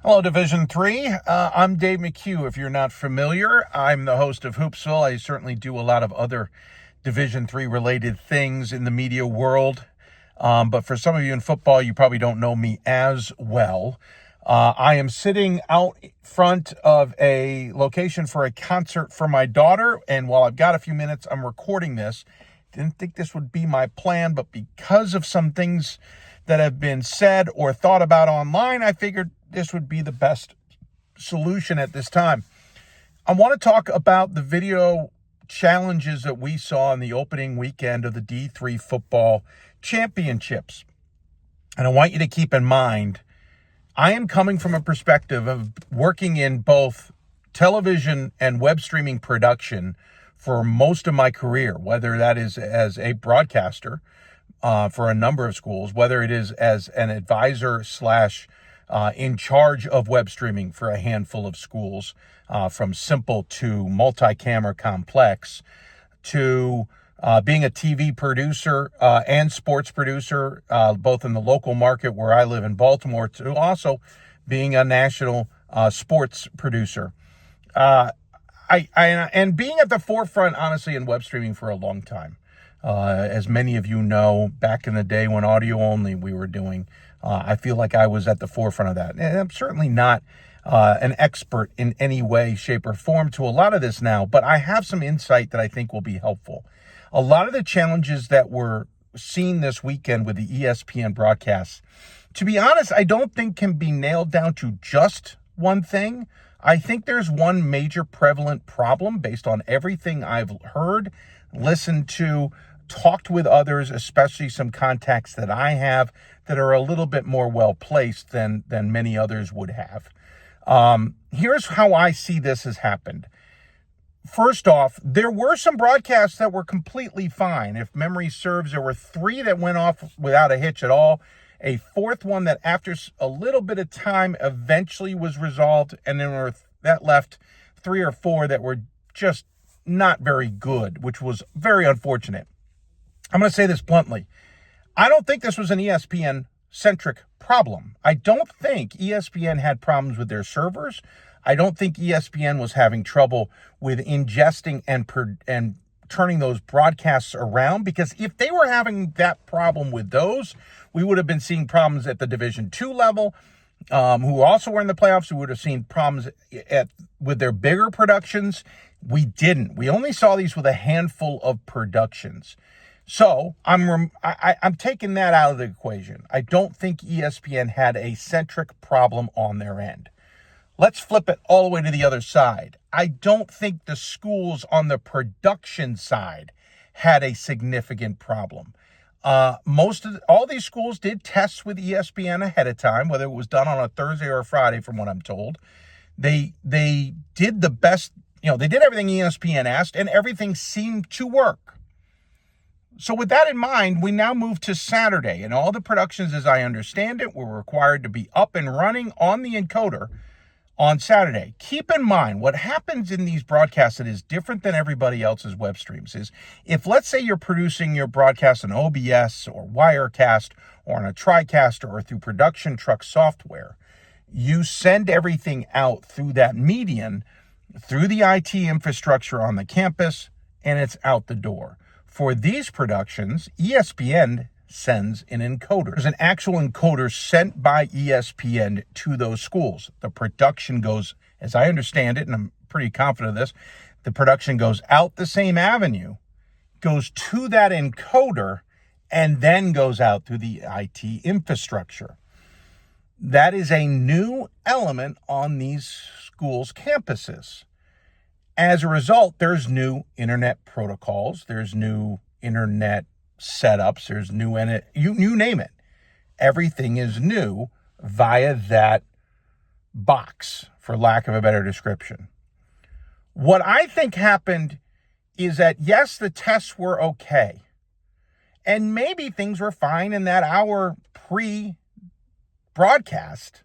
Hello, Division III. I'm Dave McHugh. If you're not familiar, I'm the host of Hoopsville. I certainly do a lot of other Division III related things in the media world. But for some of you in football, you probably don't know me as well. I am sitting out front of a location for a concert for my daughter. And while I've got a few minutes, I'm recording this. Didn't think this would be my plan, but because of some things that have been said or thought about online, I figured this would be the best solution at this time. I want to talk about the video challenges that we saw in the opening weekend of the D3 football championships. And I want you to keep in mind, I am coming from a perspective of working in both television and web streaming production for most of my career, whether that is as a broadcaster for a number of schools, whether it is as an advisor slash in charge of web streaming for a handful of schools, from simple to multi-camera complex, to being a TV producer and sports producer, both in the local market where I live in Baltimore, to also being a national sports producer. And being at the forefront, honestly, in web streaming for a long time. As many of you know, back in the day when audio only we were doing, I feel like I was at the forefront of that. And I'm certainly not an expert in any way, shape, or form to a lot of this now, but I have some insight that I think will be helpful. A lot of the challenges that were seen this weekend with the ESPN broadcasts, to be honest, I don't think can be nailed down to just one thing. I think there's one major prevalent problem based on everything I've heard, listened to, talked with others, especially some contacts that I have that are a little bit more well-placed than many others would have. Here's how I see this has happened. First off, there were some broadcasts that were completely fine. If memory serves, there were 3 that went off without a hitch at all. A 4th one that after a little bit of time eventually was resolved, and then that left 3 or 4 that were just not very good, which was very unfortunate. I'm going to say this bluntly. I don't think this was an ESPN-centric problem. I don't think ESPN had problems with their servers. I don't think ESPN was having trouble with ingesting and turning those broadcasts around, because if they were having that problem with those, we would have been seeing problems at the Division II level, who also were in the playoffs. We would have seen problems with their bigger productions. We didn't. We only saw these with a handful of productions. So I'm taking that out of the equation. I don't think ESPN had a centric problem on their end. Let's flip it all the way to the other side. I don't think the schools on the production side had a significant problem. All these schools did tests with ESPN ahead of time, whether it was done on a Thursday or a Friday, from what I'm told. They did the best, they did everything ESPN asked, and everything seemed to work. So with that in mind, we now move to Saturday, and all the productions, as I understand it, were required to be up and running on the encoder on Saturday. Keep in mind, what happens in these broadcasts that is different than everybody else's web streams is, if let's say you're producing your broadcast on OBS or Wirecast or on a TriCaster or through production truck software, you send everything out through that median, through the IT infrastructure on the campus, and it's out the door. For these productions, ESPN sends an encoder. There's an actual encoder sent by ESPN to those schools. The production goes, as I understand it, and I'm pretty confident of this, the production goes out the same avenue, goes to that encoder, and then goes out through the IT infrastructure. That is a new element on these schools' campuses. As a result, there's new internet protocols, there's new internet setups, there's new, you name it. Everything is new via that box, for lack of a better description. What I think happened is that, yes, the tests were okay. And maybe things were fine in that hour pre-broadcast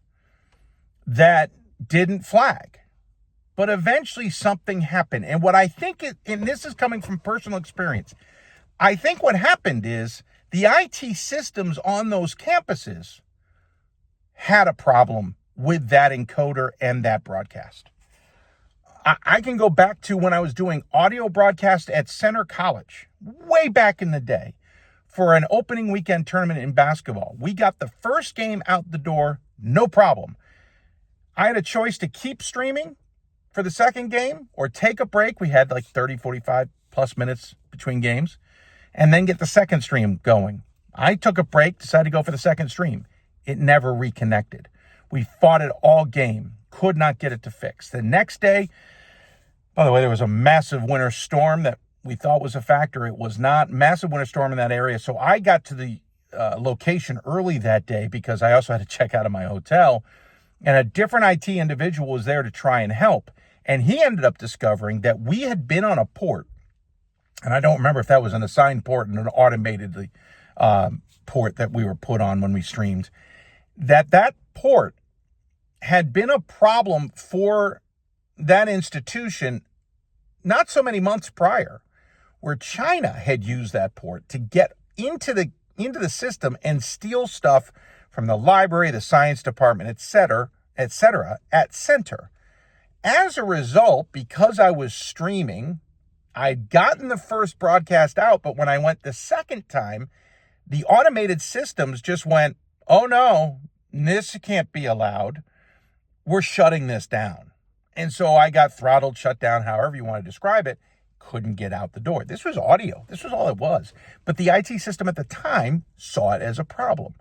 that didn't flag. But eventually something happened. And what I think, and this is coming from personal experience, I think what happened is the IT systems on those campuses had a problem with that encoder and that broadcast. I can go back to when I was doing audio broadcast at Center College, way back in the day, for an opening weekend tournament in basketball. We got the first game out the door, no problem. I had a choice to keep streaming for the second game or take a break. We had like 30, 45 plus minutes between games, and then get the second stream going. I took a break, decided to go for the second stream. It never reconnected. We fought it all game, could not get it to fix. The next day, by the way, there was a massive winter storm that we thought was a factor. It was not. Massive winter storm in that area. So I got to the location early that day because I also had to check out of my hotel. And a different IT individual was there to try and help. And he ended up discovering that we had been on a port. And I don't remember if that was an assigned port and an automated port that we were put on when we streamed. That port had been a problem for that institution not so many months prior, where China had used that port to get into the system and steal stuff from the library, the science department, et cetera, at Center. As a result, because I was streaming, I'd gotten the first broadcast out, but when I went the second time, the automated systems just went, oh no, this can't be allowed. We're shutting this down. And so I got throttled, shut down, however you want to describe it, couldn't get out the door. This was audio. This was all it was. But the IT system at the time saw it as a problem.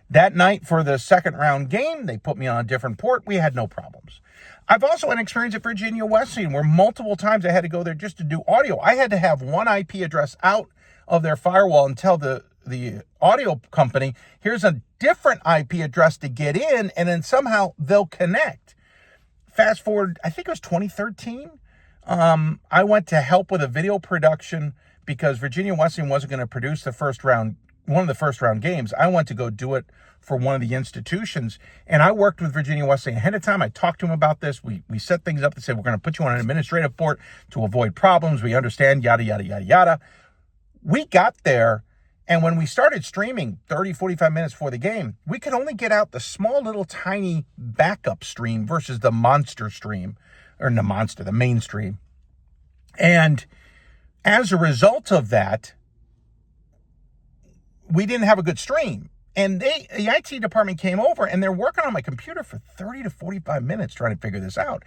That night for the second round game, they put me on a different port. We had no problems. I've also had an experience at Virginia Wesleyan where multiple times I had to go there just to do audio. I had to have one IP address out of their firewall and tell the audio company, here's a different IP address to get in, and then somehow they'll connect. Fast forward, I think it was 2013. I went to help with a video production because Virginia Wesleyan wasn't going to produce one of the first round games. I went to go do it for one of the institutions, and I worked with Virginia Wesleyan ahead of time. I talked to him about this. We set things up to say, we're going to put you on an administrative port to avoid problems. We understand, yada, yada, yada, yada. We got there, and when we started streaming 30, 45 minutes before the game, we could only get out the small little tiny backup stream versus the monster stream, or the mainstream. And as a result of that, we didn't have a good stream. And the IT department came over, and they're working on my computer for 30 to 45 minutes trying to figure this out.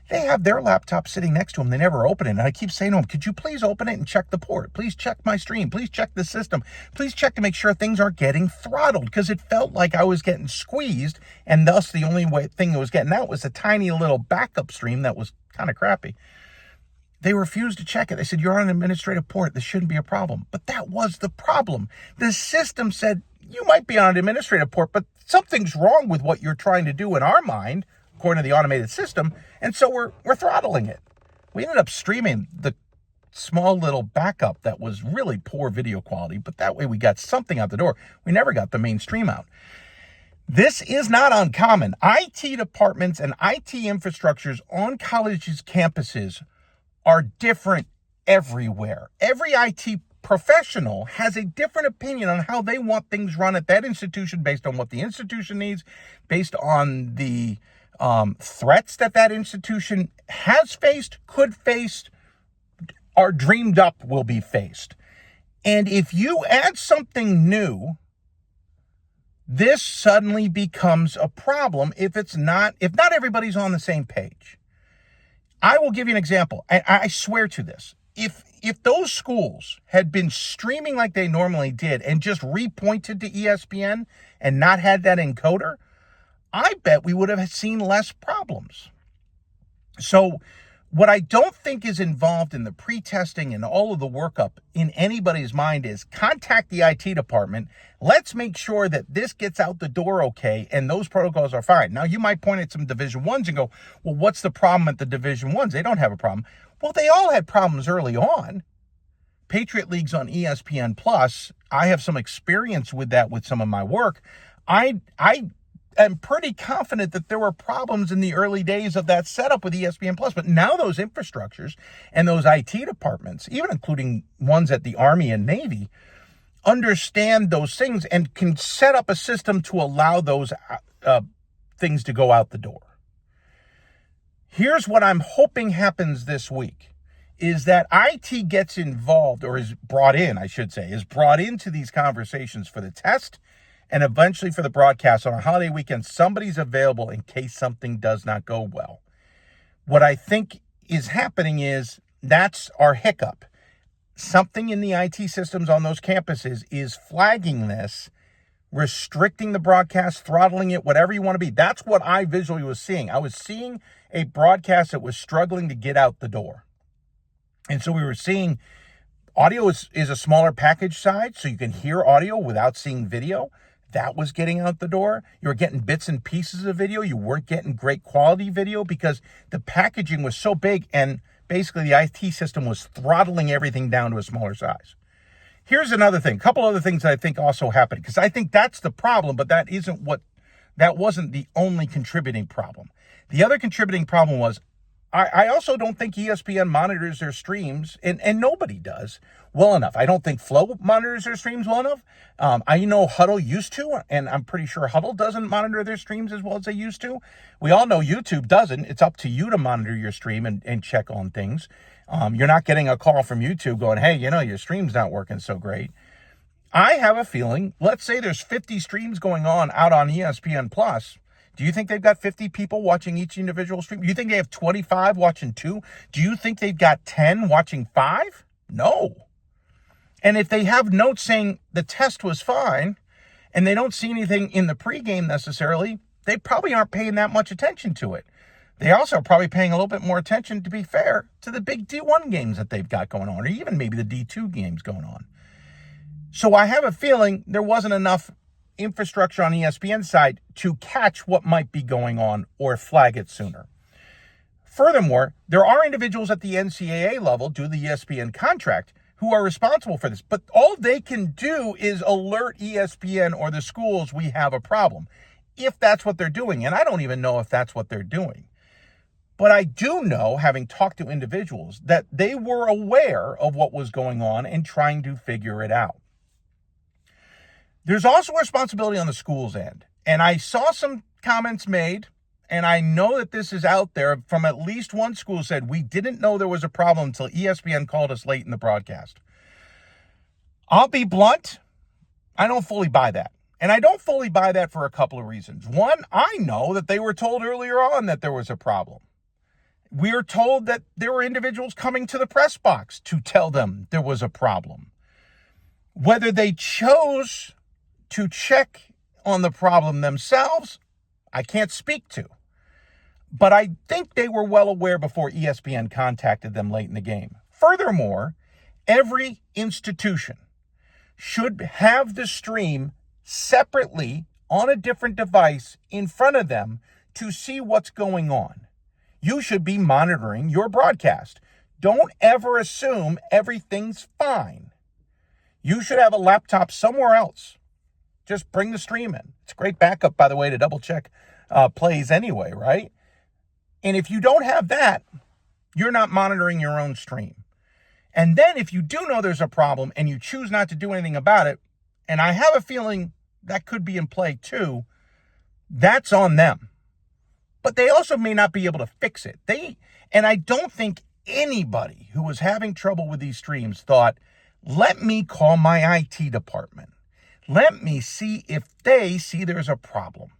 They have their laptop sitting next to them. They never open it. And I keep saying to them, could you please open it and check the port? Please check my stream. Please check the system. Please check to make sure things aren't getting throttled, because it felt like I was getting squeezed, and thus the only thing that was getting out was a tiny little backup stream that was kind of crappy. They refused to check it. They said, you're on an administrative port. This shouldn't be a problem. But that was the problem. The system said, you might be on an administrative port, but something's wrong with what you're trying to do in our mind, according to the automated system, and so we're throttling it. We ended up streaming the small little backup that was really poor video quality, but that way we got something out the door. We never got the main stream out. This is not uncommon. IT departments and IT infrastructures on colleges' campuses are different everywhere. Every IT professional has a different opinion on how they want things run at that institution based on what the institution needs, based on the threats that institution has faced, could face, are dreamed up will be faced. And if you add something new, this suddenly becomes a problem if not everybody's on the same page. I will give you an example. I swear to this. If those schools had been streaming like they normally did and just repointed to ESPN and not had that encoder, I bet we would have seen less problems. So what I don't think is involved in the pre-testing and all of the workup in anybody's mind is contact the IT department. Let's make sure that this gets out the door okay and those protocols are fine. Now, you might point at some Division I's and go, well, what's the problem at the Division I's? They don't have a problem. Well, they all had problems early on. Patriot League's on ESPN Plus. I have some experience with that with some of my work. I am pretty confident that there were problems in the early days of that setup with ESPN Plus, but now those infrastructures and those IT departments, even including ones at the Army and Navy, understand those things and can set up a system to allow those things to go out the door. Here's what I'm hoping happens this week, is that IT gets involved, or is brought in, I should say, is brought into these conversations for the test and eventually for the broadcast on a holiday weekend. Somebody's available in case something does not go well. What I think is happening is that's our hiccup. Something in the IT systems on those campuses is flagging this, restricting the broadcast, throttling it, whatever you want to be. That's what I visually was seeing. I was seeing a broadcast that was struggling to get out the door. And so we were seeing audio is a smaller package size, so you can hear audio without seeing video. That was getting out the door. You were getting bits and pieces of video. You weren't getting great quality video because the packaging was so big, and basically the IT system was throttling everything down to a smaller size. Here's another thing, a couple other things that I think also happened, because I think that's the problem, but that wasn't the only contributing problem. The other contributing problem was I also don't think ESPN monitors their streams, and nobody does, well enough. I don't think Flow monitors their streams well enough. I know Huddle used to, and I'm pretty sure Huddle doesn't monitor their streams as well as they used to. We all know YouTube doesn't. It's up to you to monitor your stream and check on things. You're not getting a call from YouTube going, hey, your stream's not working so great. I have a feeling, let's say there's 50 streams going on out on ESPN Plus. Do you think they've got 50 people watching each individual stream? Do you think they have 25 watching 2? Do you think they've got 10 watching 5? No. And if they have notes saying the test was fine and they don't see anything in the pregame necessarily, they probably aren't paying that much attention to it. They also are probably paying a little bit more attention, to be fair, to the big D1 games that they've got going on, or even maybe the D2 games going on. So I have a feeling there wasn't enough infrastructure on ESPN's side to catch what might be going on or flag it sooner. Furthermore, there are individuals at the NCAA level, due to the ESPN contract, who are responsible for this. But all they can do is alert ESPN or the schools we have a problem, if that's what they're doing. And I don't even know if that's what they're doing. But I do know, having talked to individuals, that they were aware of what was going on and trying to figure it out. There's also a responsibility on the school's end. And I saw some comments made, and I know that this is out there from at least one school said, we didn't know there was a problem until ESPN called us late in the broadcast. I'll be blunt, I don't fully buy that. And I don't fully buy that for a couple of reasons. One, I know that they were told earlier on that there was a problem. We are told that there were individuals coming to the press box to tell them there was a problem. Whether they chose to check on the problem themselves, I can't speak to. But I think they were well aware before ESPN contacted them late in the game. Furthermore, every institution should have the stream separately on a different device in front of them to see what's going on. You should be monitoring your broadcast. Don't ever assume everything's fine. You should have a laptop somewhere else. Just bring the stream in. It's a great backup, by the way, to double check plays anyway, right? And if you don't have that, you're not monitoring your own stream. And then if you do know there's a problem and you choose not to do anything about it, and I have a feeling that could be in play too, that's on them. But they also may not be able to fix it. And I don't think anybody who was having trouble with these streams thought, let me call my IT department. Let me see if they see there's a problem.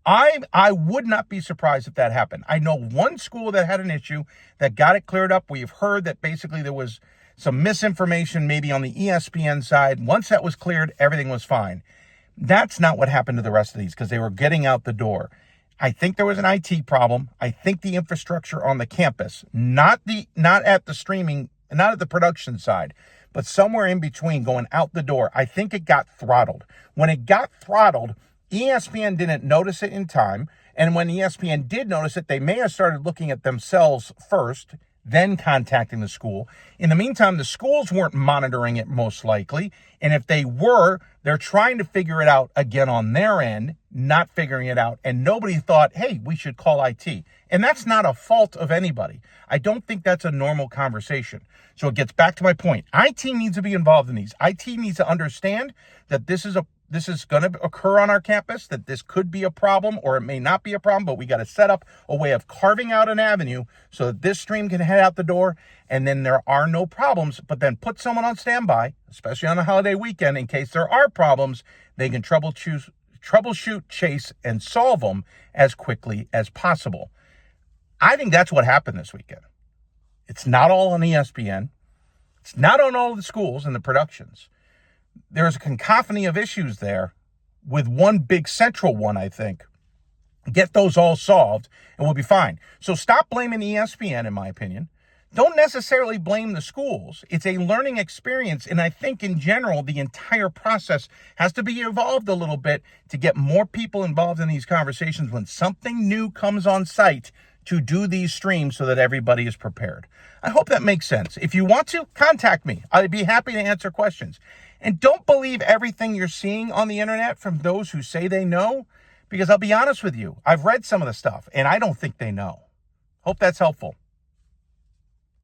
I would not be surprised if that happened. I know one school that had an issue that got it cleared up. We've heard that basically there was some misinformation maybe on the ESPN side. Once that was cleared, everything was fine. That's not what happened to the rest of these because they were getting out the door. I think there was an IT problem. I think the infrastructure on the campus, not at the streaming, not at the production side, but somewhere in between going out the door, I think it got throttled. When it got throttled, ESPN didn't notice it in time. And when ESPN did notice it, they may have started looking at themselves first, then contacting the school. In the meantime, the schools weren't monitoring it most likely. And if they were, they're trying to figure it out again on their end, not figuring it out. And nobody thought, hey, we should call IT. And that's not a fault of anybody. I don't think that's a normal conversation. So it gets back to my point. IT needs to be involved in these. IT needs to understand that this is this is going to occur on our campus, that this could be a problem or it may not be a problem, but we got to set up a way of carving out an avenue so that this stream can head out the door and then there are no problems, but then put someone on standby, especially on the holiday weekend, in case there are problems, they can troubleshoot, chase, and solve them as quickly as possible. I think that's what happened this weekend. It's not all on ESPN. It's not on all of the schools and the productions. There's a cacophony of issues there with one big central one, I think. Get those all solved and we'll be fine. So stop blaming ESPN, in my opinion. Don't necessarily blame the schools. It's a learning experience. And I think in general, the entire process has to be evolved a little bit to get more people involved in these conversations when something new comes on site to do these streams so that everybody is prepared. I hope that makes sense. If you want to, contact me. I'd be happy to answer questions. And don't believe everything you're seeing on the internet from those who say they know, because I'll be honest with you, I've read some of the stuff and I don't think they know. Hope that's helpful.